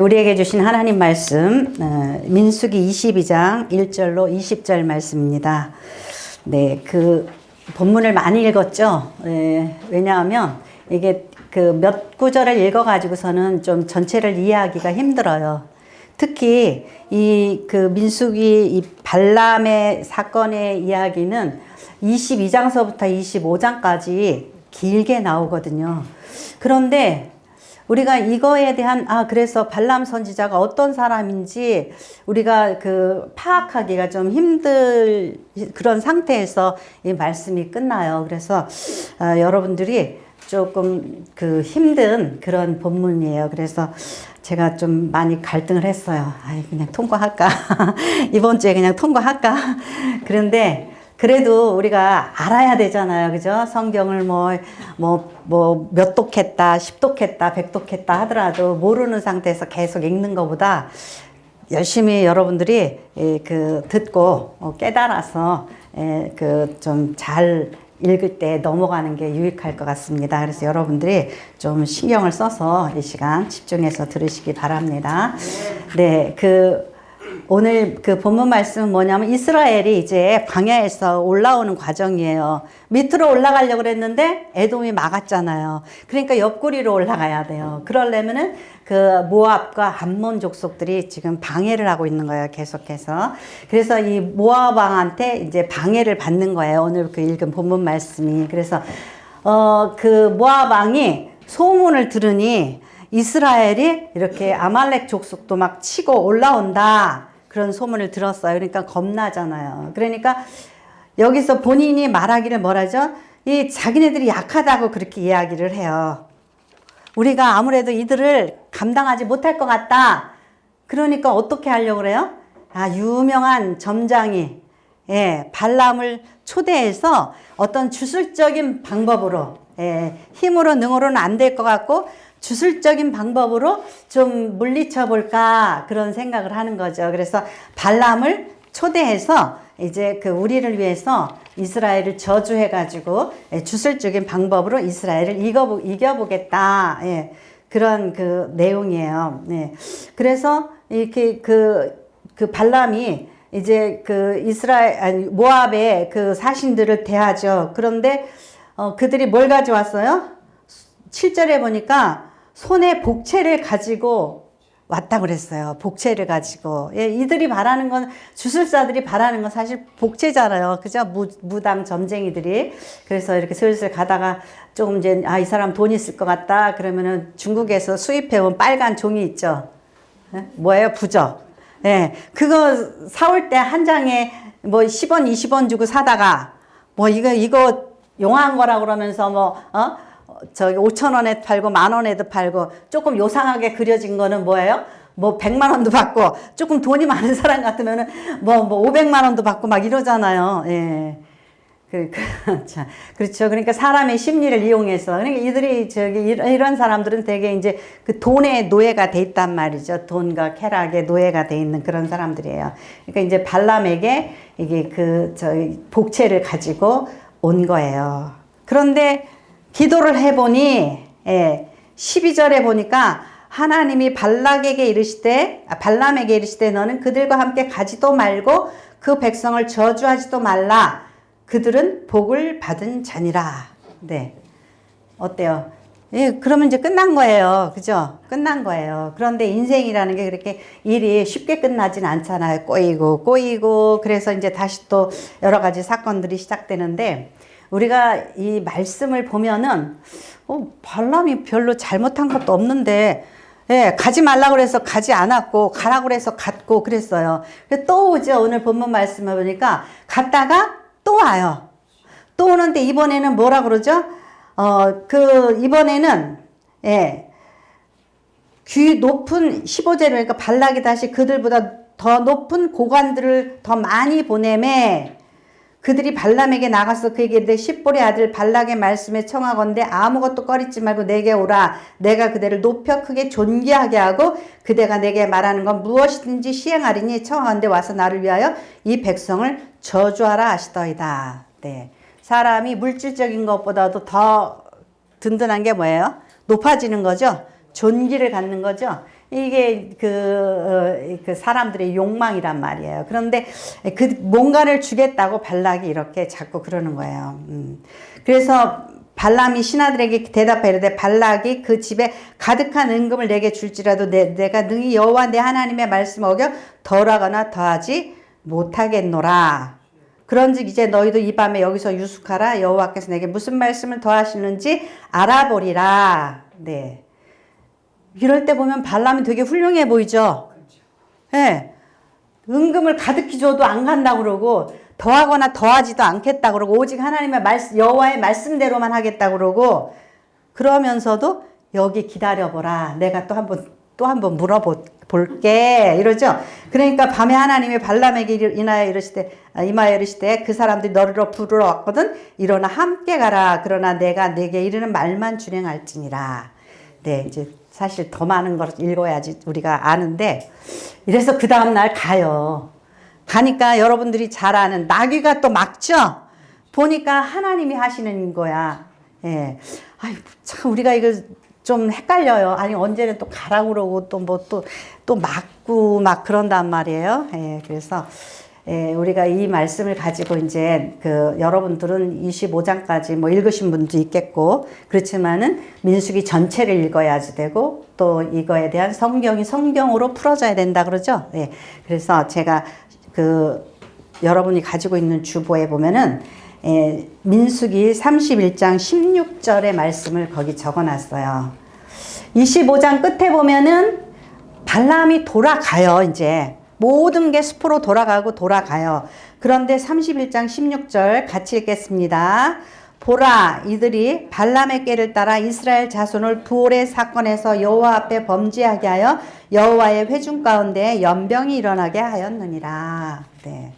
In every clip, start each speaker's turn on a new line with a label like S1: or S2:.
S1: 우리에게 주신 하나님 말씀 민수기 22장 1절로 20절 말씀입니다. 네, 그 본문을 많이 읽었죠. 왜냐하면 이게 그 몇 구절을 읽어가지고서는 좀 전체를 이해하기가 힘들어요. 특히 이 그 민수기 이 발람의 사건의 이야기는 22장서부터 25장까지 길게 나오거든요. 그런데 우리가 이거에 대한 그래서 발람 선지자가 어떤 사람인지 우리가 그 파악하기가 좀 힘들 그런 상태에서 이 말씀이 끝나요. 그래서 여러분들이 조금 그 힘든 그런 본문이에요. 그래서 제가 좀 많이 갈등을 했어요. 그냥 통과할까? 이번 주에 그냥 통과할까? 그런데 그래도 우리가 알아야 되잖아요. 그죠? 성경을 몇 독했다, 10독했다, 100독했다 하더라도 모르는 상태에서 계속 읽는 것보다 열심히 여러분들이 그 듣고 깨달아서 그 좀 잘 읽을 때 넘어가는 게 유익할 것 같습니다. 그래서 여러분들이 좀 신경을 써서 이 시간 집중해서 들으시기 바랍니다. 네, 오늘 그 본문 말씀은 뭐냐면 이스라엘이 이제 광야에서 올라오는 과정이에요. 밑으로 올라가려고 그랬는데 에돔이 막았잖아요. 그러니까 옆구리로 올라가야 돼요. 그러려면은 그 모압과 암몬 족속들이 지금 방해를 하고 있는 거예요. 계속해서. 그래서 이 모압 왕한테 이제 방해를 받는 거예요. 오늘 그 읽은 본문 말씀이. 그래서 그 모압 왕이 소문을 들으니 이스라엘이 이렇게 아말렉 족속도 막 치고 올라온다. 그런 소문을 들었어요. 그러니까 겁나잖아요. 그러니까 여기서 본인이 말하기를 뭐라죠? 이 자기네들이 약하다고 그렇게 이야기를 해요. 우리가 아무래도 이들을 감당하지 못할 것 같다. 그러니까 어떻게 하려고 그래요? 유명한 점장이 발람을 초대해서 어떤 주술적인 방법으로 힘으로 능으로는 안 될 것 같고 주술적인 방법으로 좀 물리쳐 볼까 그런 생각을 하는 거죠. 그래서 발람을 초대해서 이제 그 우리를 위해서 이스라엘을 저주해 가지고 주술적인 방법으로 이스라엘을 이겨보겠다. 그런 그 내용이에요. 그래서 이렇게 그 발람이 이제 그 모압의 그 사신들을 대하죠. 그런데 그들이 뭘 가져왔어요? 7절에 보니까 손에 복채를 가지고 왔다 그랬어요. 복채를 가지고. 이들이 바라는 건, 주술사들이 바라는 건 사실 복채잖아요. 그죠? 무당 점쟁이들이. 그래서 이렇게 슬슬 가다가 조금 이제, 이 사람 돈 있을 것 같다. 그러면은 중국에서 수입해온 빨간 종이 있죠. 뭐예요? 부적. 그거 사올 때 한 장에 10원, 20원 주고 사다가 이거 용한 거라 그러면서 저기 5,000원에 팔고 10,000원에도 팔고 조금 요상하게 그려진 거는 뭐예요? 100만 원도 받고 조금 돈이 많은 사람 같으면은 500만 원도 받고 막 이러잖아요. 자, 그렇죠. 그러니까 사람의 심리를 이용해서 그러니까 이들이 이런 사람들은 되게 이제 그 돈의 노예가 돼 있단 말이죠. 돈과 쾌락의 노예가 돼 있는 그런 사람들이에요. 그러니까 이제 발람에게 이게 복채를 가지고 온 거예요. 그런데 기도를 해보니 12절에 보니까 하나님이 발람에게 이르시되 너는 그들과 함께 가지도 말고 그 백성을 저주하지도 말라. 그들은 복을 받은 자니라. 네, 어때요? 그러면 이제 끝난 거예요. 그죠? 끝난 거예요. 그런데 인생이라는 게 그렇게 일이 쉽게 끝나진 않잖아요. 꼬이고 그래서 이제 다시 또 여러 가지 사건들이 시작되는데 우리가 이 말씀을 보면은 발람이 별로 잘못한 것도 없는데 가지 말라고 그래서 가지 않았고 가라고 그래서 갔고 그랬어요. 또 오죠. 오늘 본문 말씀을 보니까 갔다가 또 와요. 또 오는데 이번에는 뭐라 그러죠? 이번에는 귀 높은 15절에 그러니까 발락이 다시 그들보다 더 높은 고관들을 더 많이 보내매 그들이 발람에게 나가서 그에게 이르되 십볼의 아들 발락의 말씀에 청하건대 아무것도 꺼리지 말고 내게 오라. 내가 그대를 높여 크게 존귀하게 하고 그대가 내게 말하는 건 무엇이든지 시행하리니 청하건대 와서 나를 위하여 이 백성을 저주하라 하시더이다. 네. 사람이 물질적인 것보다도 더 든든한 게 뭐예요? 높아지는 거죠. 존귀를 갖는 거죠. 이게 그 사람들의 욕망이란 말이에요. 그런데 그 뭔가를 주겠다고 발락이 이렇게 자꾸 그러는 거예요. 그래서 발람이 신하들에게 대답하여 이르되 발락이 그 집에 가득한 은금을 내게 줄지라도 내가 능히 여호와 내 하나님의 말씀 어겨 덜하거나 더하지 못하겠노라. 그런즉 이제 너희도 이 밤에 여기서 유숙하라. 여호와께서 내게 무슨 말씀을 더하시는지 알아보리라. 네. 이럴 때 보면 발람이 되게 훌륭해 보이죠. 예. 네. 은금을 가득히 줘도 안 간다고 그러고 더하거나 더하지도 않겠다 그러고 오직 하나님의 말씀 여호와의 말씀대로만 하겠다 그러고 그러면서도 여기 기다려보라. 내가 또 한번 물어볼게 이러죠. 그러니까 밤에 하나님이 발람에게 임하여 이르시되 그 사람들이 너를 부르러 왔거든. 일어나 함께 가라. 그러나 내가 내게 이르는 말만 준행할지니라. 네, 이제 사실 더 많은 걸 읽어야지 우리가 아는데 이래서 그 다음날 가요. 가니까 여러분들이 잘 아는 나귀가 또 막죠? 보니까 하나님이 하시는 거야. 예. 아유, 참, 우리가 이거 좀 헷갈려요. 아니, 언제는 또 가라고 그러고 또 막고 막 그런단 말이에요. 예. 그래서, 예, 우리가 이 말씀을 가지고 이제 여러분들은 25장까지 뭐 읽으신 분도 있겠고, 그렇지만은 민수기 전체를 읽어야지 되고, 또 이거에 대한 성경으로 풀어져야 된다 그러죠. 예. 그래서 제가 여러분이 가지고 있는 주보에 보면은 민수기 31장 16절의 말씀을 거기 적어놨어요. 25장 끝에 보면은 발람이 돌아가요. 이제 모든 게 숲으로 돌아가요. 그런데 31장 16절 같이 읽겠습니다. 보라, 이들이 발람의 꾀를 따라 이스라엘 자손을 부올의 사건에서 여호와 앞에 범죄하게 하여 여호와의 회중 가운데 연병이 일어나게 하였느니라. 네.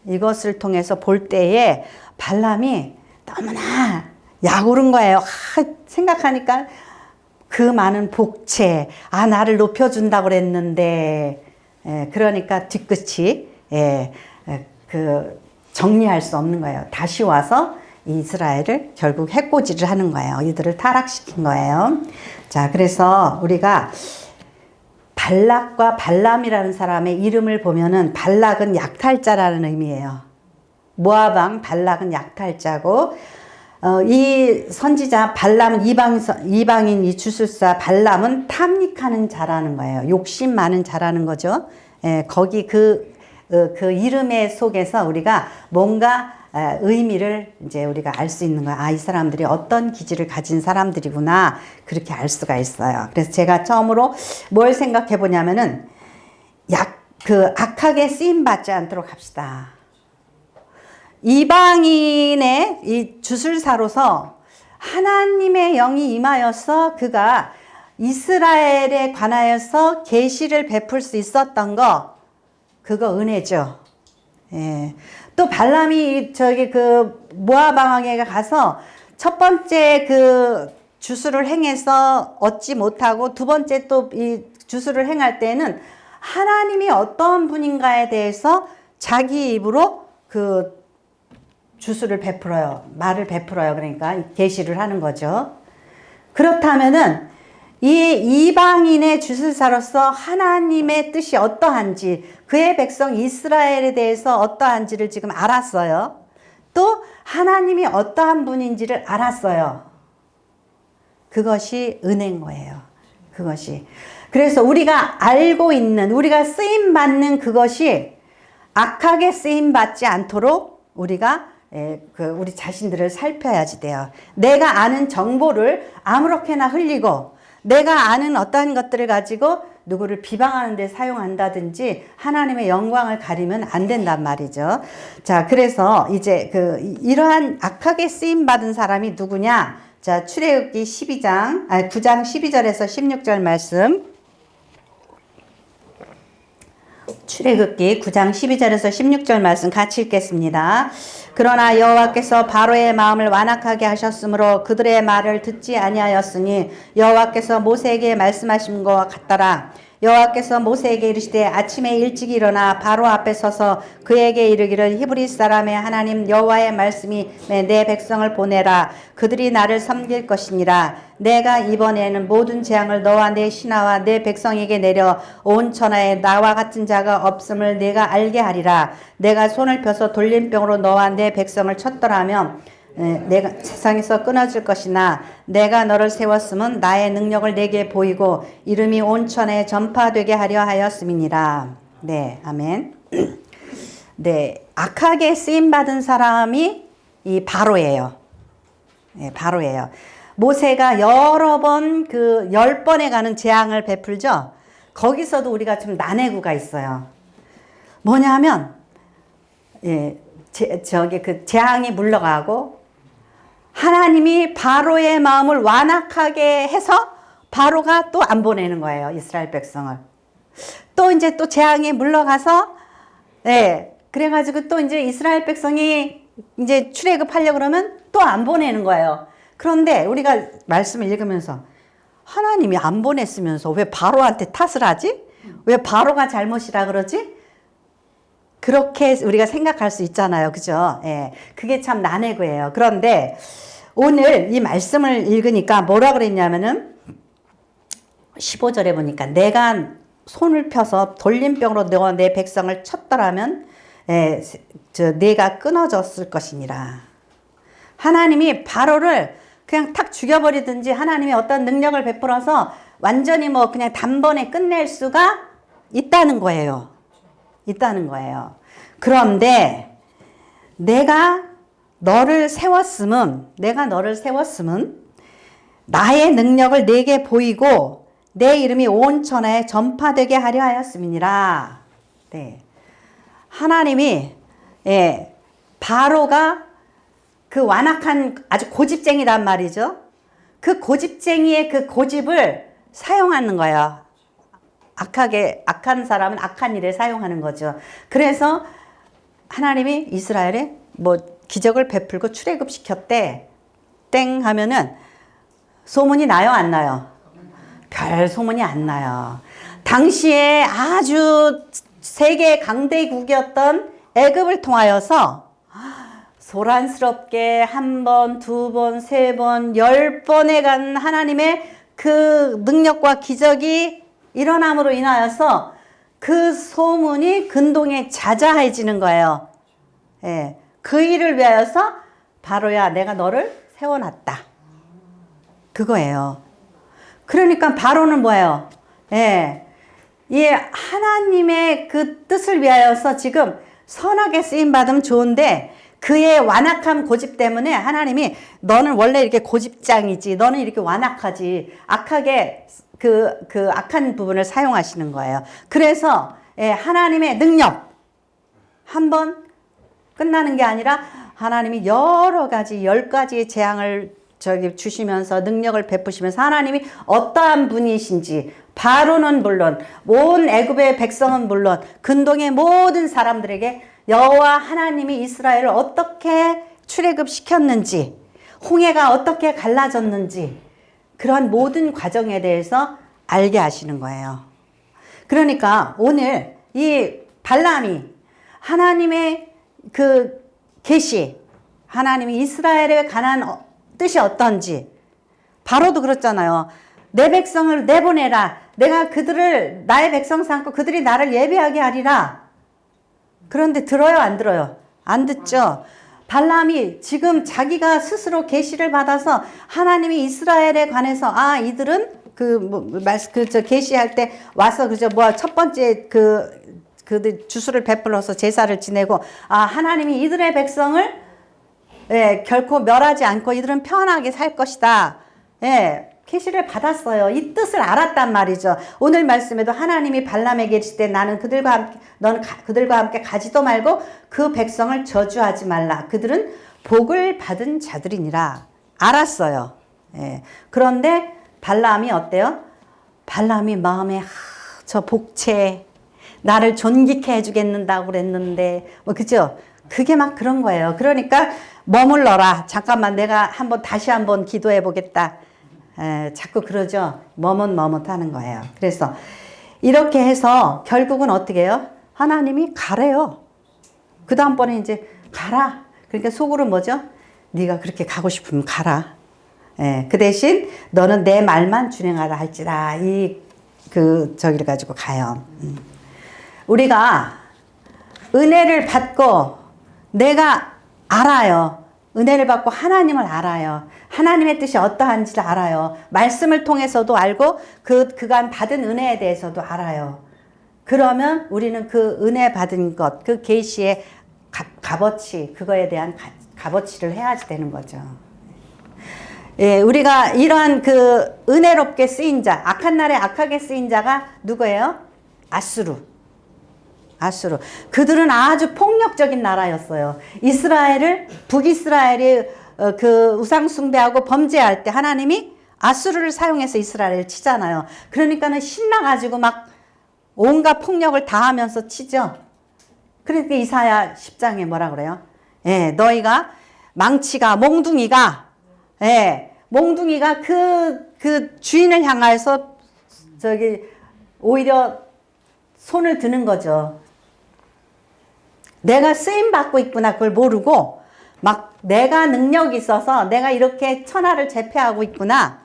S1: 이것을 통해서 볼 때에 발람이 너무나 약오른 거예요. 생각하니까 그 많은 복채, 나를 높여준다고 그랬는데, 그러니까 뒤끝이 정리할 수 없는 거예요. 다시 와서 이스라엘을 결국 해코지를 하는 거예요. 이들을 타락시킨 거예요. 자, 그래서 우리가 발락과 발람이라는 사람의 이름을 보면은 발락은 약탈자라는 의미예요. 모압 왕 발락은 약탈자고 이 선지자 발람은 이방인 이 주술사 발람은 탐닉하는 자라는 거예요. 욕심 많은 자라는 거죠. 거기 그 이름의 속에서 우리가 뭔가 의미를 이제 우리가 알 수 있는 거야. 이 사람들이 어떤 기질을 가진 사람들이구나. 그렇게 알 수가 있어요. 그래서 제가 처음으로 뭘 생각해 보냐면은 악하게 쓰임 받지 않도록 합시다. 이방인의 이 주술사로서 하나님의 영이 임하여서 그가 이스라엘에 관하여서 계시를 베풀 수 있었던 그거 은혜죠. 예. 또 발람이 모압 왕에게 가서 첫 번째 주술을 행해서 얻지 못하고 두 번째 또 이 주술을 행할 때는 하나님이 어떤 분인가에 대해서 자기 입으로 주술을 베풀어요. 말을 베풀어요. 그러니까 계시를 하는 거죠. 그렇다면은 이 이방인의 주술사로서 하나님의 뜻이 어떠한지 그의 백성 이스라엘에 대해서 어떠한지를 지금 알았어요. 또 하나님이 어떠한 분인지를 알았어요. 그것이 은혜인 거예요. 그것이. 그래서 우리가 알고 있는 우리가 쓰임받는 그것이 악하게 쓰임받지 않도록 우리가 우리 자신들을 살펴야지 돼요. 내가 아는 정보를 아무렇게나 흘리고 내가 아는 어떠한 것들을 가지고 누구를 비방하는 데 사용한다든지 하나님의 영광을 가리면 안 된단 말이죠. 자, 그래서 이제 이러한 악하게 쓰임 받은 사람이 누구냐? 자, 출애굽기 9장 12절에서 16절 말씀. 출애굽기 9장 12절에서 16절 말씀 같이 읽겠습니다. 그러나 여호와께서 바로의 마음을 완악하게 하셨으므로 그들의 말을 듣지 아니하였으니 여호와께서 모세에게 말씀하신 것과 같더라. 여호와께서 모세에게 이르시되 아침에 일찍 일어나 바로 앞에 서서 그에게 이르기를 히브리 사람의 하나님 여호와의 말씀이 내 백성을 보내라. 그들이 나를 섬길 것이니라. 내가 이번에는 모든 재앙을 너와 내 신하와 내 백성에게 내려 온 천하에 나와 같은 자가 없음을 내가 알게 하리라. 내가 손을 펴서 돌림병으로 너와 내 백성을 쳤더라면 내가 세상에서 끊어질 것이나 내가 너를 세웠음은 나의 능력을 내게 보이고 이름이 온 천하에 전파되게 하려 하였음이니라. 네, 아멘. 네, 악하게 쓰임 받은 사람이 이 바로예요. 네, 바로예요. 모세가 여러 번 그 10번에 가는 재앙을 베풀죠. 거기서도 우리가 좀 난해구가 있어요. 뭐냐면 그 재앙이 물러가고 하나님이 바로의 마음을 완악하게 해서 바로가 또 안 보내는 거예요. 이스라엘 백성을. 또 이제 또 재앙이 물러가서 그래가지고 또 이제 이스라엘 백성이 이제 출애굽하려고 그러면 또 안 보내는 거예요. 그런데 우리가 말씀을 읽으면서 하나님이 안 보냈으면서 왜 바로한테 탓을 하지? 왜 바로가 잘못이라 그러지? 그렇게 우리가 생각할 수 있잖아요. 그죠? 그게 참 난해구예요. 그런데 오늘 이 말씀을 읽으니까 뭐라 그랬냐면은 15절에 보니까 내가 손을 펴서 돌림병으로 너와 내 백성을 쳤더라면 내가 끊어졌을 것이니라. 하나님이 바로를 그냥 탁 죽여버리든지 하나님이 어떤 능력을 베풀어서 완전히 뭐 그냥 단번에 끝낼 수가 있다는 거예요. 있다는 거예요. 그런데 내가 너를 세웠음은 나의 능력을 내게 보이고 내 이름이 온 천하에 전파되게 하려 하였음이니라. 네. 하나님이 바로가 그 완악한 아주 고집쟁이란 말이죠. 그 고집쟁이의 그 고집을 사용하는 거예요. 악한 사람은 악한 일에 사용하는 거죠. 그래서 하나님이 이스라엘에 뭐 기적을 베풀고 출애굽시켰대. 땡 하면은 소문이 나요, 안 나요? 별 소문이 안 나요. 당시에 아주 세계 강대국이었던 애굽을 통하여서 소란스럽게 한 번, 두 번, 세 번, 10번에 간 하나님의 그 능력과 기적이 일어남으로 인하여서 그 소문이 근동에 자자해지는 거예요. 그 일을 위하여서 바로야 내가 너를 세워놨다. 그거예요. 그러니까 바로는 뭐예요? 이 하나님의 그 뜻을 위하여서 지금 선하게 쓰임받으면 좋은데 그의 완악한 고집 때문에 하나님이 너는 원래 이렇게 고집장이지 너는 이렇게 완악하지 악하게 그 악한 부분을 사용하시는 거예요. 그래서 하나님의 능력 한번 끝나는 게 아니라 하나님이 여러 가지 10가지의 재앙을 주시면서 능력을 베푸시면서 하나님이 어떠한 분이신지 바로는 물론 온 애굽의 백성은 물론 근동의 모든 사람들에게 여호와 하나님이 이스라엘을 어떻게 출애굽시켰는지 홍해가 어떻게 갈라졌는지 그런 모든 과정에 대해서 알게 하시는 거예요. 그러니까 오늘 이 발람이 하나님의 그 계시 하나님이 이스라엘에 관한 뜻이 어떤지 바로도 그렇잖아요. 내 백성을 내보내라. 내가 그들을 나의 백성 삼고 그들이 나를 예배하게 하리라. 그런데 들어요, 안 들어요? 안 듣죠. 발람이 지금 자기가 스스로 계시를 받아서 하나님이 이스라엘에 관해서 이들은 계시할 때 와서 첫 번째 그들 주수를 베풀어서 제사를 지내고 하나님이 이들의 백성을 결코 멸하지 않고 이들은 편하게 살 것이다. 계시를 받았어요. 이 뜻을 알았단 말이죠. 오늘 말씀에도 하나님이 발람에게 이르시되 너는 그들과 함께 가지도 말고 그 백성을 저주하지 말라. 그들은 복을 받은 자들이니라. 알았어요. 그런데 발람이 어때요? 발람이 마음에 저 복채 나를 존귀케 해주겠는다고 그랬는데 그죠? 그게 막 그런 거예요. 그러니까 머물러라. 잠깐만 내가 다시 한번 기도해 보겠다. 자꾸 그러죠. 머뭇머뭇하는 거예요. 그래서 이렇게 해서 결국은 어떻게 해요? 하나님이 가래요. 그 다음번에 이제 가라. 그러니까 속으로 뭐죠? 네가 그렇게 가고 싶으면 가라. 예, 그 대신 너는 내 말만 준행하라 할지라. 저기를 가지고 가요. 우리가 은혜를 받고 내가 알아요. 은혜를 받고 하나님을 알아요. 하나님의 뜻이 어떠한지를 알아요. 말씀을 통해서도 알고 그간 받은 은혜에 대해서도 알아요. 그러면 우리는 그 은혜 받은 것, 그 계시의 값어치, 그거에 대한 값어치를 해야지 되는 거죠. 예, 우리가 이러한 그 은혜롭게 쓰인 자, 악한 날에 악하게 쓰인 자가 누구예요? 아수르. 그들은 아주 폭력적인 나라였어요. 북이스라엘이 그 우상숭배하고 범죄할 때 하나님이 아수르를 사용해서 이스라엘을 치잖아요. 그러니까는 신나가지고 막 온갖 폭력을 다하면서 치죠. 그러니까 이사야 10장에 뭐라 그래요? 예, 너희가 망치가, 몽둥이가 그 주인을 향해서 오히려 손을 드는 거죠. 내가 쓰임받고 있구나, 그걸 모르고, 막 내가 능력이 있어서 내가 이렇게 천하를 제패하고 있구나,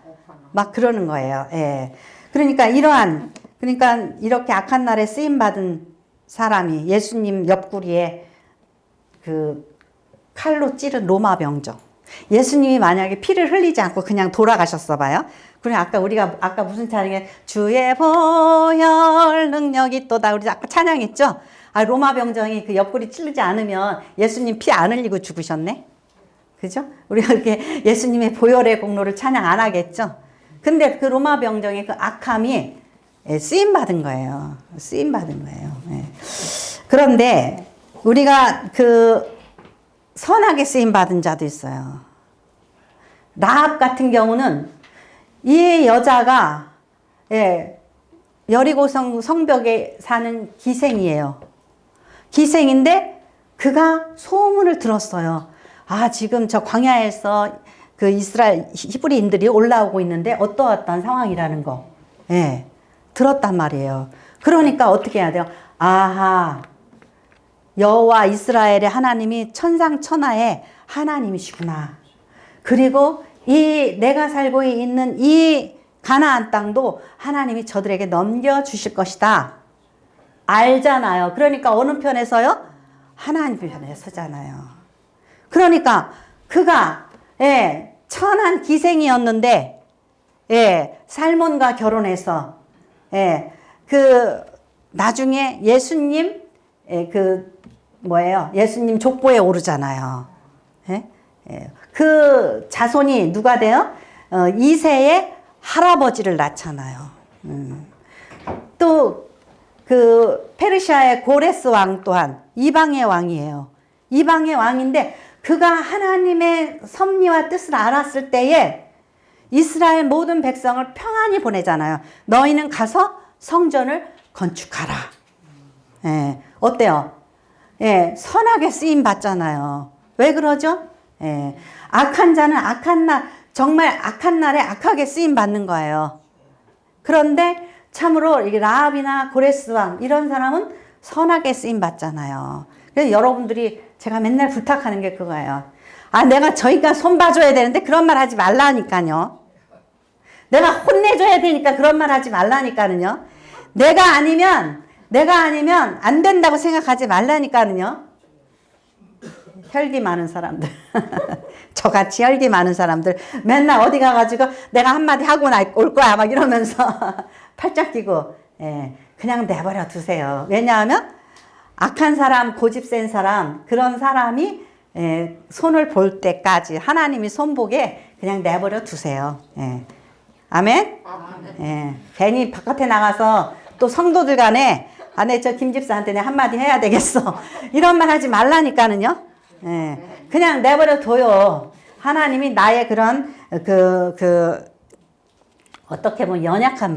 S1: 막 그러는 거예요. 예. 그러니까 이렇게 악한 날에 쓰임받은 사람이 예수님 옆구리에 그 칼로 찌른 로마 병정. 예수님이 만약에 피를 흘리지 않고 그냥 돌아가셨어 봐요. 그래, 아까 무슨 찬양에 주의 보혈 능력이 있도다. 우리 아까 찬양했죠? 로마 병정이 그 옆구리 찌르지 않으면 예수님 피 안 흘리고 죽으셨네? 그죠? 우리가 이렇게 예수님의 보혈의 공로를 찬양 안 하겠죠? 근데 그 로마 병정의 그 악함이 쓰임받은 거예요. 예. 그런데 우리가 선하게 쓰임받은 자도 있어요. 라합 같은 경우는 이 여자가 여리고 성벽에 사는 기생이에요. 기생인데 그가 소문을 들었어요. 지금 저 광야에서 그 이스라엘 히브리인들이 올라오고 있는데 어떠한 상황이라는 거. 들었단 말이에요. 그러니까 어떻게 해야 돼요? 여호와 이스라엘의 하나님이 천상천하의 하나님이시구나. 그리고 내가 살고 있는 이 가나안 땅도 하나님이 저들에게 넘겨주실 것이다. 알잖아요. 그러니까 어느 편에서요? 하나님 편에 서잖아요. 그러니까 그가 천한 기생이었는데 살몬과 결혼해서 나중에 예수님 예수님 족보에 오르잖아요. 그 자손이 누가 돼요? 이새의 할아버지를 낳잖아요. 또 그 페르시아의 고레스 왕 또한 이방의 왕이에요. 이방의 왕인데 그가 하나님의 섭리와 뜻을 알았을 때에 이스라엘 모든 백성을 평안히 보내잖아요. 너희는 가서 성전을 건축하라. 어때요? 선하게 쓰임 받잖아요. 왜 그러죠? 악한 자는 정말 악한 날에 악하게 쓰임 받는 거예요. 그런데 참으로 이게 라합이나 고레스 왕 이런 사람은 선하게 쓰임 받잖아요. 그래서 여러분들이 제가 맨날 부탁하는 게 그거예요. 내가 저희가 손 봐줘야 되는데 그런 말 하지 말라니까요. 내가 혼내줘야 되니까 그런 말 하지 말라니까는요. 내가 아니면 안 된다고 생각하지 말라니까는요. 혈기 많은 사람들. 저같이 혈기 많은 사람들. 맨날 어디 가가지고 내가 한마디 하고 올 거야. 막 이러면서 팔짱 끼고. 그냥 내버려 두세요. 왜냐하면 악한 사람, 고집 센 사람, 그런 사람이 손을 볼 때까지 하나님이 손보게 그냥 내버려 두세요. 아멘? 괜히 바깥에 나가서 또 성도들 간에 저 김집사한테 내가 한마디 해야 되겠어. 이런 말 하지 말라니까는요. 그냥 내버려 둬요. 하나님이 나의 그런 어떻게 보면 연약한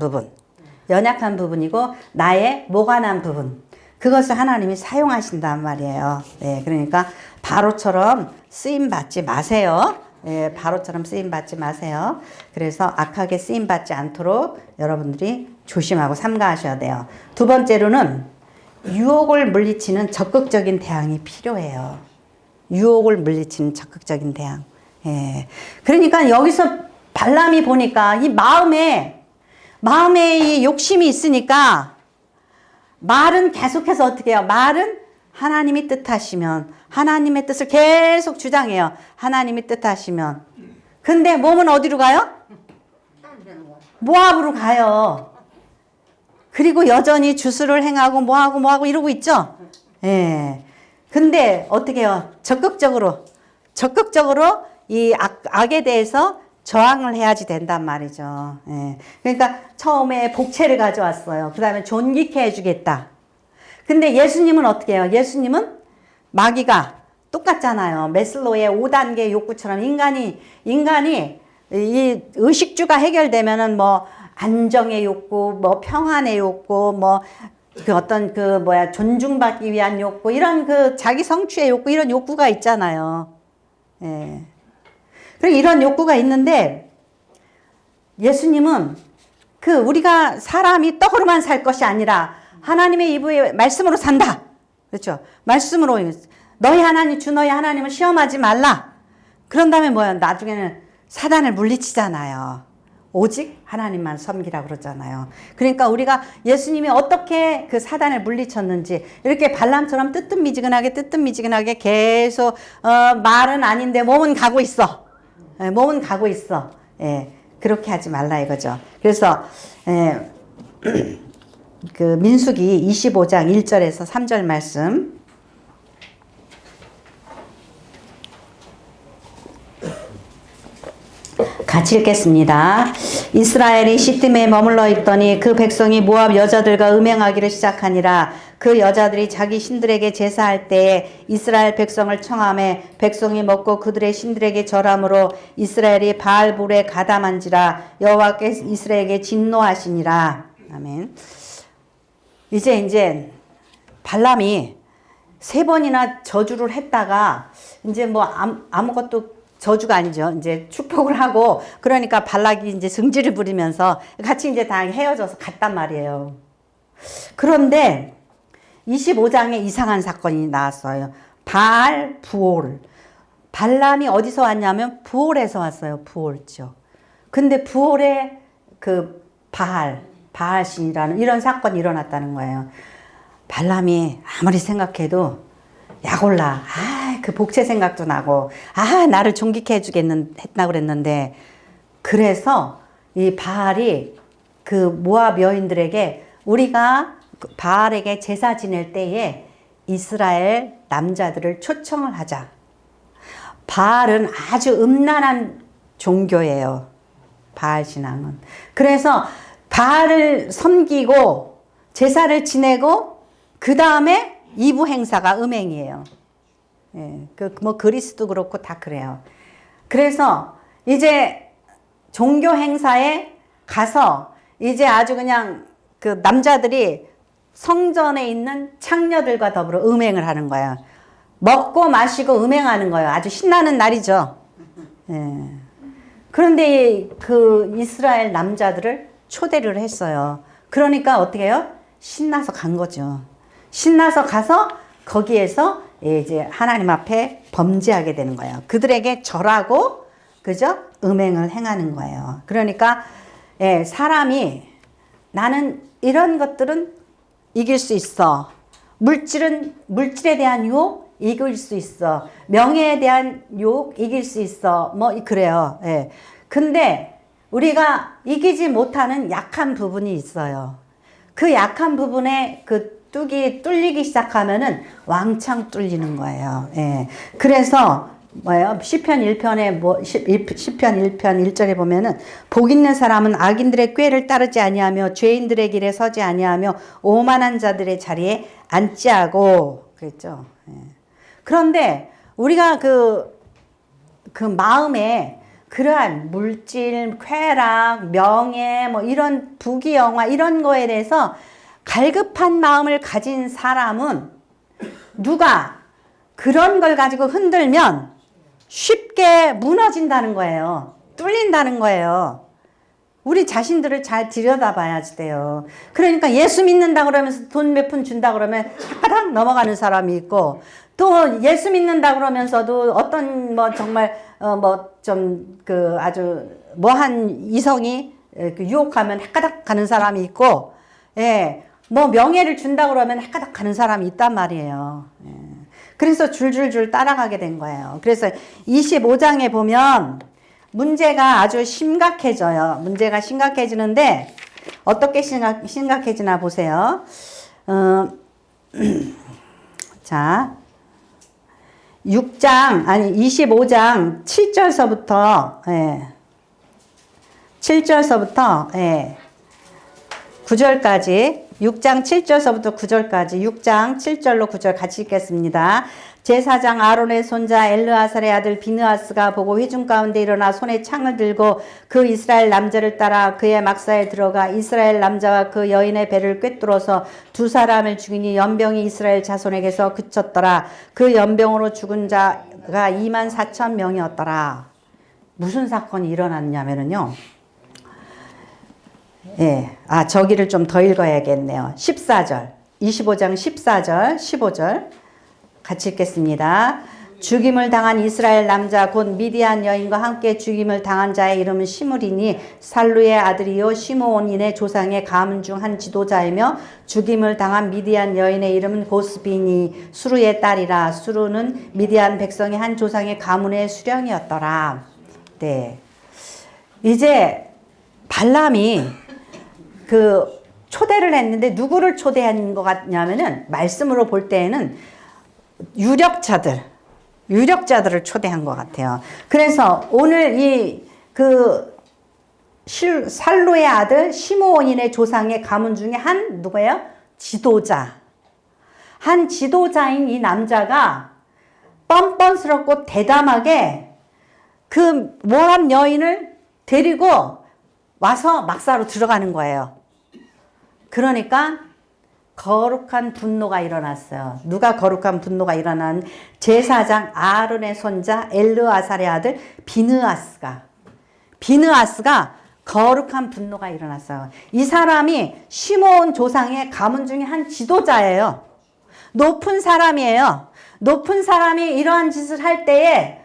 S1: 부분이고 나의 모관한 부분, 그것을 하나님이 사용하신단 말이에요. 그러니까 바로처럼 쓰임 받지 마세요. 예, 바로처럼 쓰임받지 마세요. 그래서 악하게 쓰임받지 않도록 여러분들이 조심하고 삼가하셔야 돼요. 두 번째로는 유혹을 물리치는 적극적인 대항이 필요해요. 유혹을 물리치는 적극적인 대항. 예. 그러니까 여기서 발람이 보니까 이 마음에 이 욕심이 있으니까 말은 계속해서 어떻게 해요? 말은 하나님이 뜻하시면 하나님의 뜻을 계속 주장해요. 하나님이 뜻하시면. 근데 몸은 어디로 가요? 모압으로 가요. 그리고 여전히 주술을 행하고 뭐하고 이러고 있죠? 예. 근데 어떻게 해요? 적극적으로 이 악에 대해서 저항을 해야지 된단 말이죠. 예. 그러니까 처음에 복채를 가져왔어요. 그 다음에 존귀케 해주겠다. 근데 예수님은 어떻게 해요? 예수님은 마귀가 똑같잖아요. 매슬로의 5단계 욕구처럼 인간이 이 의식주가 해결되면은 뭐 안정의 욕구, 뭐 평안의 욕구, 뭐 그 어떤 그 뭐야 존중받기 위한 욕구, 이런 그 자기 성취의 욕구, 이런 욕구가 있잖아요. 예. 그리고 이런 욕구가 있는데 예수님은 그 우리가 사람이 떡으로만 살 것이 아니라 하나님의 입의 말씀으로 산다. 그렇죠? 말씀으로 너희 하나님 주 너희 하나님을 시험하지 말라. 그런 다음에 뭐야? 나중에는 사단을 물리치잖아요. 오직 하나님만 섬기라 그러잖아요. 그러니까 우리가 예수님이 어떻게 그 사단을 물리쳤는지 이렇게 발람처럼 뜨뜻미지근하게 계속 말은 아닌데 몸은 가고 있어. 예, 몸은 가고 있어. 예, 그렇게 하지 말라 이거죠. 그래서 그 민수기 25장 1절에서 3절 말씀 같이 읽겠습니다. 이스라엘이 시딤에 머물러 있더니 그 백성이 모압 여자들과 음행하기를 시작하니라. 그 여자들이 자기 신들에게 제사할 때에 이스라엘 백성을 청하매 백성이 먹고 그들의 신들에게 절함으로 이스라엘이 바알불에 가담한지라. 여호와께 이스라엘에게 진노하시니라. 아멘. 이제 발람이 3번이나 저주를 했다가 이제 뭐 아무것도 저주가 아니죠. 이제 축복을 하고 그러니까 발락이 이제 승질을 부리면서 같이 이제 다 헤어져서 갔단 말이에요. 그런데 25장에 이상한 사건이 나왔어요. 바알 부올. 발람이 어디서 왔냐면 부올에서 왔어요. 부올죠. 근데 부올에 그 바알신이라는 이런 사건이 일어났다는 거예요. 발람이 아무리 생각해도 약올라. 그 복채 생각도 나고, 나를 존귀케 했나 그랬는데, 그래서 이 바알이 그 모압 여인들에게 우리가 바알에게 제사 지낼 때에 이스라엘 남자들을 초청을 하자. 바알은 아주 음란한 종교예요. 바알 신앙은. 그래서 바알을 섬기고 제사를 지내고 그 다음에 2부 행사가 음행이에요. 예, 뭐 그리스도 그렇고 다 그래요. 그래서 이제 종교 행사에 가서 이제 아주 그냥 그 남자들이 성전에 있는 창녀들과 더불어 음행을 하는 거예요. 먹고 마시고 음행하는 거예요. 아주 신나는 날이죠. 예. 그런데 그 이스라엘 남자들을 초대를 했어요. 그러니까 어떻게 해요? 신나서 간 거죠. 신나서 가서 거기에서 이제 하나님 앞에 범죄하게 되는 거예요. 그들에게 절하고, 그죠? 음행을 행하는 거예요. 그러니까, 사람이 나는 이런 것들은 이길 수 있어. 물질에 대한 유혹 이길 수 있어. 명예에 대한 유혹 이길 수 있어. 뭐, 그래요. 예. 근데 우리가 이기지 못하는 약한 부분이 있어요. 그 약한 부분에 그 뚝이 뚫리기 시작하면은 왕창 뚫리는 거예요. 예. 그래서 뭐예요? 시편 1편에 시편 1편 1절에 보면은 복 있는 사람은 악인들의 꾀를 따르지 아니하며 죄인들의 길에 서지 아니하며 오만한 자들의 자리에 앉지 하고 그랬죠. 예. 그런데 우리가 그 마음에 그러한 물질, 쾌락, 명예, 뭐 이런 부귀영화 이런 거에 대해서 갈급한 마음을 가진 사람은 누가 그런 걸 가지고 흔들면 쉽게 무너진다는 거예요. 뚫린다는 거예요. 우리 자신들을 잘 들여다봐야지 돼요. 그러니까 예수 믿는다 그러면서 돈 몇 푼 준다 그러면 헷가닥 넘어가는 사람이 있고, 또 예수 믿는다 그러면서도 어떤 뭐 정말 뭐 좀 그 아주 뭐한 이성이 유혹하면 헷가닥 가는 사람이 있고, 예, 뭐 명예를 준다 그러면 헷가닥 가는 사람이 있단 말이에요. 예. 그래서 줄줄줄 따라가게 된 거예요. 그래서 25장에 보면 문제가 아주 심각해져요. 문제가 심각해지는데 어떻게 심각해지나 보세요. 자, 25장 7절서부터, 예, 7절서부터, 예, 9절까지, 6장 7절서부터 9절까지, 6장 7절로 9절 같이 읽겠습니다. 제사장 아론의 손자 엘르아살의 아들 비느하스가 보고 회중 가운데 일어나 손에 창을 들고 그 이스라엘 남자를 따라 그의 막사에 들어가 이스라엘 남자와 그 여인의 배를 꿰뚫어서 두 사람을 죽이니 연병이 이스라엘 자손에게서 그쳤더라. 그 연병으로 죽은 자가 24,000명이었더라. 무슨 사건이 일어났냐면요. 예, 저기를 좀 더 읽어야겠네요. 14절, 25장 14절, 15절 같이 읽겠습니다. 죽임을 당한 이스라엘 남자 곧 미디안 여인과 함께 죽임을 당한 자의 이름은 시므리니 살루의 아들이요 시므온인의 조상의 가문 중 한 지도자이며 죽임을 당한 미디안 여인의 이름은 고스비니 수루의 딸이라. 수루는 미디안 백성의 한 조상의 가문의 수령이었더라. 네, 이제 발람이 그 초대를 했는데 누구를 초대한 것 같냐면은 말씀으로 볼 때에는 유력자들을 초대한 것 같아요. 그래서 오늘 살루의 아들 시므온인의 조상의 가문 중에 한 누구예요? 한 지도자인 이 남자가 뻔뻔스럽고 대담하게 그 모압 여인을 데리고 와서 막사로 들어가는 거예요. 그러니까 거룩한 분노가 일어났어요. 누가 거룩한 분노가 일어난? 제사장 아론의 손자 엘르아살의 아들 비느하스가 거룩한 분노가 일어났어요. 이 사람이 시므온 조상의 가문 중에 한 지도자예요. 높은 사람이에요. 높은 사람이 이러한 짓을 할 때에,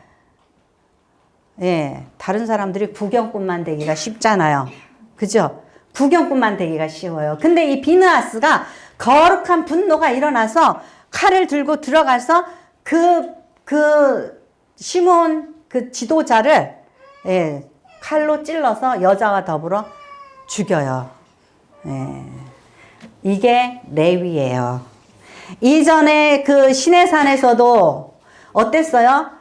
S1: 예, 다른 사람들이 구경꾼만 되기가 쉽잖아요. 그죠? 구경꾼만 되기가 쉬워요. 근데 이 비느하스가 거룩한 분노가 일어나서 칼을 들고 들어가서 시므온 그 지도자를, 예, 칼로 찔러서 여자와 더불어 죽여요. 예. 이게 레위예요. 이전에 그 시내산에서도 어땠어요?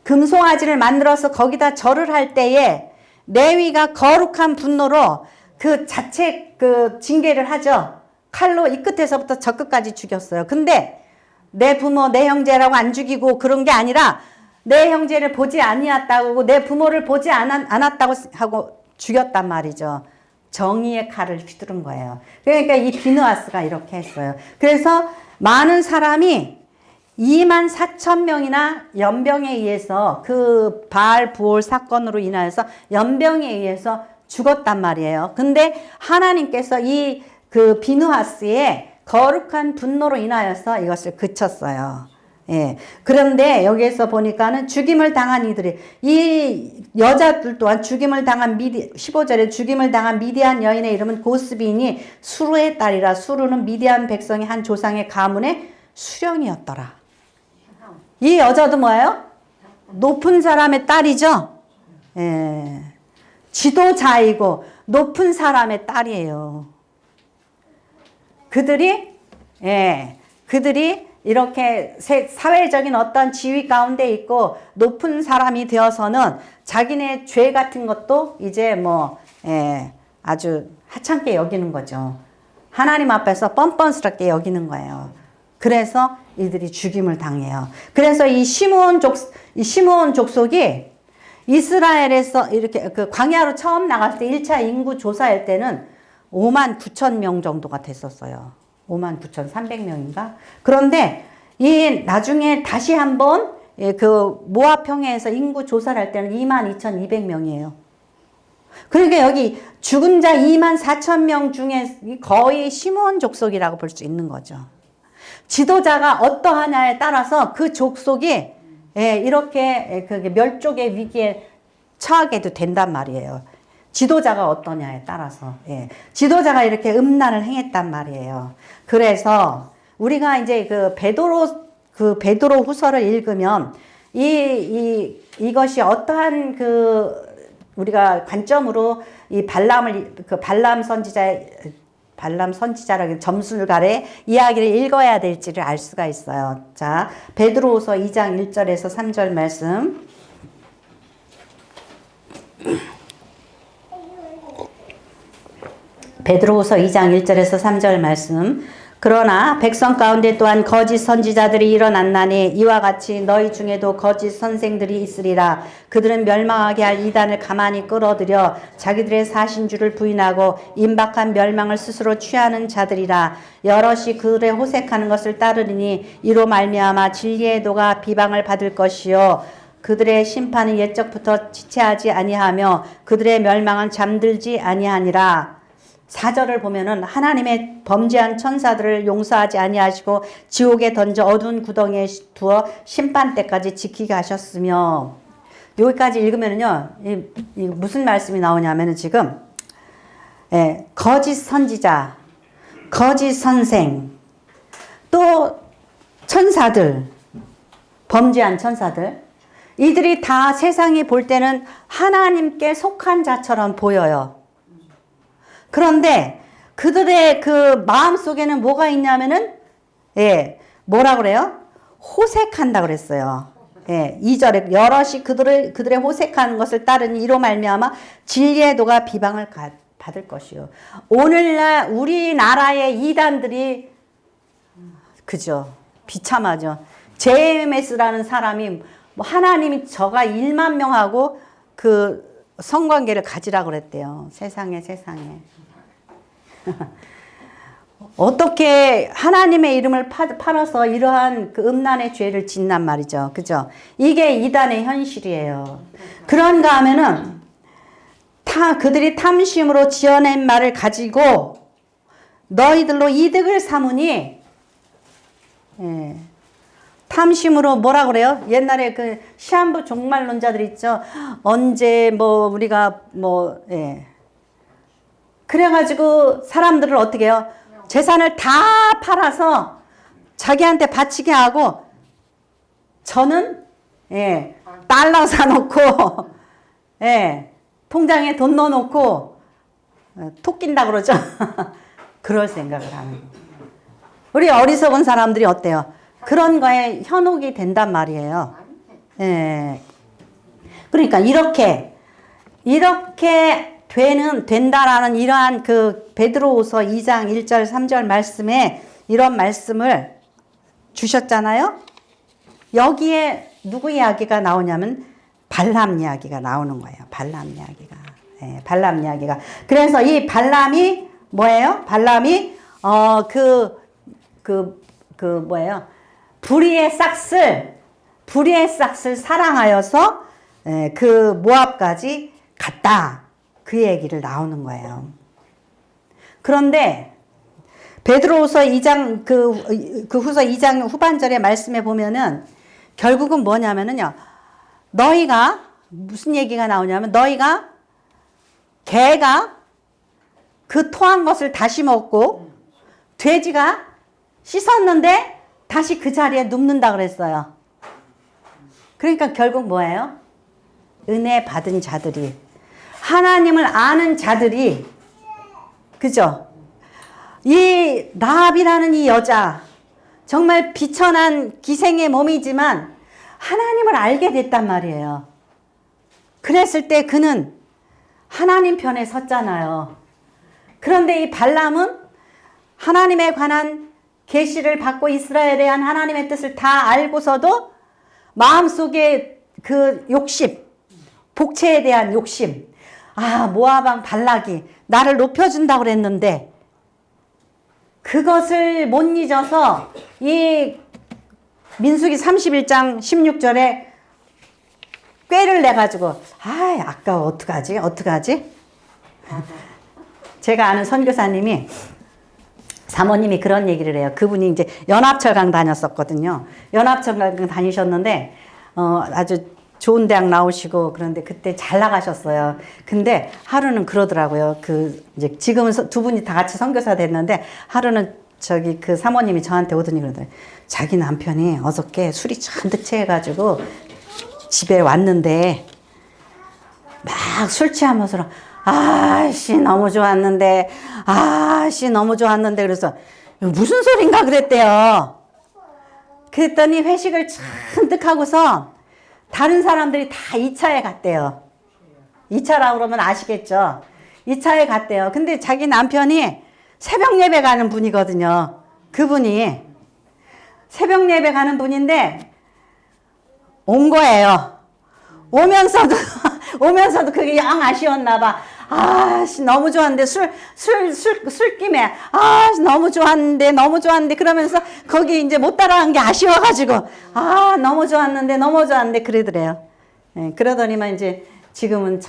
S1: 금송아지를 만들어서 거기다 절을 할 때에 레위가 거룩한 분노로 그 자체 그 징계를 하죠. 칼로 이 끝에서부터 저 끝까지 죽였어요. 근데 내 부모, 내 형제라고 안 죽이고 그런 게 아니라 내 형제를 보지 아니었다고, 내 부모를 보지 않았다고 하고 죽였단 말이죠. 정의의 칼을 휘두른 거예요. 그러니까 이 비느하스가 이렇게 했어요. 그래서 많은 사람이 24,000명이나 연병에 의해서 그 바알 부올 사건으로 인하여서 연병에 의해서 죽었단 말이에요. 근데 하나님께서 그 비느하스의 거룩한 분노로 인하여서 이것을 그쳤어요. 예. 그런데 여기에서 보니까는 죽임을 당한 이들이, 이 여자들 또한 15절에 죽임을 당한 미디안 여인의 이름은 고스비니 수루의 딸이라. 수루는 미디안 백성의 한 조상의 가문의 수령이었더라. 이 여자도 뭐예요? 높은 사람의 딸이죠. 예. 지도자이고 높은 사람의 딸이에요. 그들이 이렇게 사회적인 어떤 지위 가운데 있고 높은 사람이 되어서는 자기네 죄 같은 것도 이제 아주 하찮게 여기는 거죠. 하나님 앞에서 뻔뻔스럽게 여기는 거예요. 그래서 이들이 죽임을 당해요. 그래서 이 시므온 족속이 이스라엘에서 이렇게 그 광야로 처음 나갔을 때 1차 인구 조사할 때는 59,000명 정도가 됐었어요. 59,300명인가? 그런데 나중에 다시 한번 예, 그 모압 평야에서 인구 조사를 할 때는 22,200명이에요. 그러니까 여기 죽은 자 24,000명 중에 거의 시므온 족속이라고 볼 수 있는 거죠. 지도자가 어떠하냐에 따라서 그 족속이 예, 이렇게 그 멸족의 위기에 처하게도 된단 말이에요. 지도자가 어떠냐에 따라서. 예. 지도자가 이렇게 음란을 행했단 말이에요. 그래서 우리가 이제 그 베드로 후서를 읽으면 이것이 어떠한 우리가 관점으로 이 발람 선지자라는 점술가의 이야기를 읽어야 될지를 알 수가 있어요. 자, 베드로후서 2장 1절에서 3절 말씀. 베드로후서 2장 1절에서 3절 말씀. 그러나 백성 가운데 또한 거짓 선지자들이 일어났나니 이와 같이 너희 중에도 거짓 선생들이 있으리라. 그들은 멸망하게 할 이단을 가만히 끌어들여 자기들의 사신주를 부인하고 임박한 멸망을 스스로 취하는 자들이라. 여럿이 그들의 호색하는 것을 따르리니 이로 말미암아 진리의 도가 비방을 받을 것이요 그들의 심판은 옛적부터 지체하지 아니하며 그들의 멸망은 잠들지 아니하니라. 4절을 보면은 하나님의 범죄한 천사들을 용서하지 아니하시고 지옥에 던져 어두운 구덩이에 두어 심판 때까지 지키게 하셨으며. 여기까지 읽으면은요, 이 무슨 말씀이 나오냐면은 지금 거짓 선지자, 거짓 선생, 또 천사들, 범죄한 천사들, 이들이 다 세상이 볼 때는 하나님께 속한 자처럼 보여요. 그런데 그들의 그 마음 속에는 뭐가 있냐면은, 뭐라 그래요? 호색한다 그랬어요. 2절에 여럿이 그들의 호색하는 것을 따르니 이로 말미암아 진리의 도가 비방을 받을 것이요. 오늘날 우리나라의 이단들이, 그죠? 비참하죠. JMS라는 사람이 하나님이 저가 1만 명하고 그 성관계를 가지라 그랬대요. 세상에. 어떻게 하나님의 이름을 팔아서 이러한 그 음란의 죄를 짓난 말이죠. 그죠? 이게 이단의 현실이에요. 그런가 하면은 그들이 탐심으로 지어낸 말을 가지고 너희들로 이득을 삼으니, 탐심으로 뭐라 그래요? 옛날에 그 시한부 종말론자들 있죠. 언제 우리가 그래가지고 사람들을 어떻게 해요? 재산을 다 팔아서 자기한테 바치게 하고 저는 달러 사놓고 통장에 돈 넣어놓고 톡 낀다 그러죠. 그럴 생각을 하는 거예요. 우리 어리석은 사람들이 어때요? 그런 거에 현혹이 된단 말이에요. 그러니까 이렇게 된다라는 이러한 그 베드로후서 2장 1절 3절 말씀에 이런 말씀을 주셨잖아요. 여기에 누구 이야기가 나오냐면 발람 이야기가 나오는 거예요. 발람 이야기가. 그래서 이 발람이 뭐예요? 발람이 뭐예요? 불의의 싹을 사랑하여서 그 모압까지 갔다. 그 얘기를 나오는 거예요. 그런데 베드로후서 2장 그 후서 2장 후반절의 말씀에 보면은 결국은 뭐냐면은요. 너희가 무슨 얘기가 나오냐면 너희가 개가 그 토한 것을 다시 먹고 돼지가 씻었는데 다시 그 자리에 눕는다 그랬어요. 그러니까 결국 뭐예요? 은혜 받은 자들이, 하나님을 아는 자들이, 그죠? 이 라합이라는 이 여자, 정말 비천한 기생의 몸이지만 하나님을 알게 됐단 말이에요. 그랬을 때 그는 하나님 편에 섰잖아요. 그런데 이 발람은 하나님에 관한 계시를 받고 이스라엘에 대한 하나님의 뜻을 다 알고서도 마음속에 그 욕심, 복채에 대한 욕심, 모압 왕 발락이 나를 높여준다고 그랬는데 그것을 못 잊어서 이 민수기 31장 16절에 꾀를 내가지고 아까워 어떡하지? 제가 아는 선교사님이 사모님이 그런 얘기를 해요. 그분이 이제 연합철강 다녔었거든요. 연합철강 다니셨는데 아주 좋은 대학 나오시고 그런데 그때 잘 나가셨어요. 근데 하루는 그러더라고요. 이제 지금은 두 분이 다 같이 선교사 됐는데 하루는 그 사모님이 저한테 오더니 그러더라고요. 자기 남편이 어저께 술이 잔뜩 취해가지고 집에 왔는데 막 술 취하면서 아씨 너무 좋았는데 그래서 무슨 소린가 그랬대요. 그랬더니 회식을 잔뜩 하고서 다른 사람들이 다 2차에 갔대요. 2차라고 그러면 아시겠죠? 2차에 갔대요. 근데 자기 남편이 새벽 예배 가는 분이거든요. 그분이 새벽 예배 가는 분인데 온 거예요. 오면서도 그게 영 아쉬웠나 봐. 너무 좋았는데 술김에 너무 좋았는데 그러면서 거기 이제 못 따라간 게 아쉬워가지고 너무 좋았는데 그러더래요. 예, 그러더니만 이제 지금은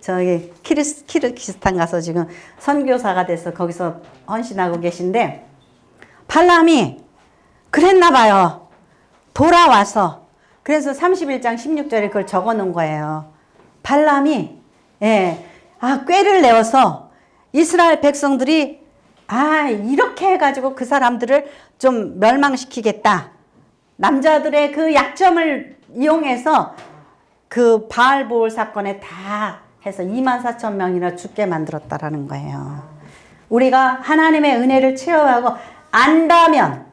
S1: 저기 키르기스탄 가서 지금 선교사가 돼서 거기서 헌신하고 계신데 발람이 그랬나 봐요. 돌아와서 그래서 31장 16절에 그걸 적어 놓은 거예요. 발람이 꾀를 내어서 이스라엘 백성들이 이렇게 해가지고 그 사람들을 좀 멸망시키겠다. 남자들의 그 약점을 이용해서 그 바알보올 사건에 다 해서 24,000명이나 죽게 만들었다라는 거예요. 우리가 하나님의 은혜를 체험하고 안다면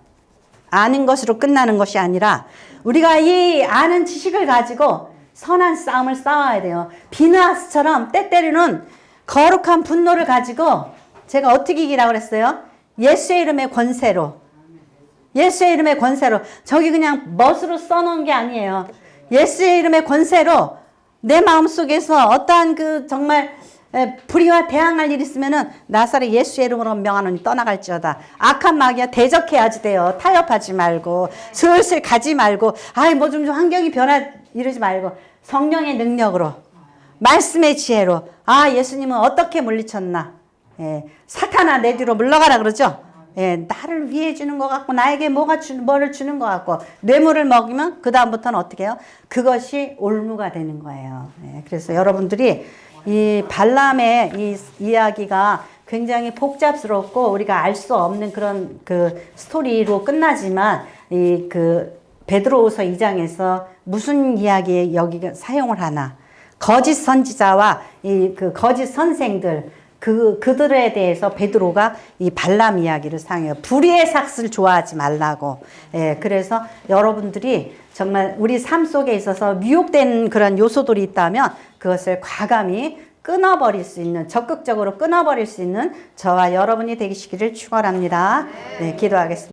S1: 아는 것으로 끝나는 것이 아니라 우리가 이 아는 지식을 가지고 선한 싸움을 싸워야 돼요. 비느하스처럼 때때로는 거룩한 분노를 가지고 제가 어떻게 이기라고 그랬어요? 예수의 이름의 권세로. 저기 그냥 멋으로 써놓은 게 아니에요. 예수의 이름의 권세로 내 마음속에서 어떠한 정말 불의와 대항할 일이 있으면은 나사렛 예수의 이름으로 명하노니 떠나갈지어다. 악한 마귀야 대적해야지 돼요. 타협하지 말고 슬슬 가지 말고 뭐 좀 환경이 이러지 말고 성령의 능력으로 말씀의 지혜로 예수님은 어떻게 물리쳤나. 사탄아 내 뒤로 물러가라 그러죠. 나를 위해 주는 것 같고 나에게 뭐를 주는 것 같고 뇌물을 먹이면 그 다음부터는 어떻게 해요? 그것이 올무가 되는 거예요. 그래서 여러분들이 이 발람의 이 이야기가 굉장히 복잡스럽고 우리가 알 수 없는 그런 스토리로 끝나지만 베드로후서 2장에서 무슨 이야기에 여기가 사용을 하나? 거짓 선지자와 거짓 선생들 그들에 대해서 베드로가 이 발람 이야기를 사용해요. 불의의 삭슬 좋아하지 말라고. 그래서 여러분들이 정말 우리 삶 속에 있어서 미혹된 그런 요소들이 있다면 그것을 과감히 적극적으로 끊어버릴 수 있는 저와 여러분이 되시기를 축원합니다. 기도하겠습니다.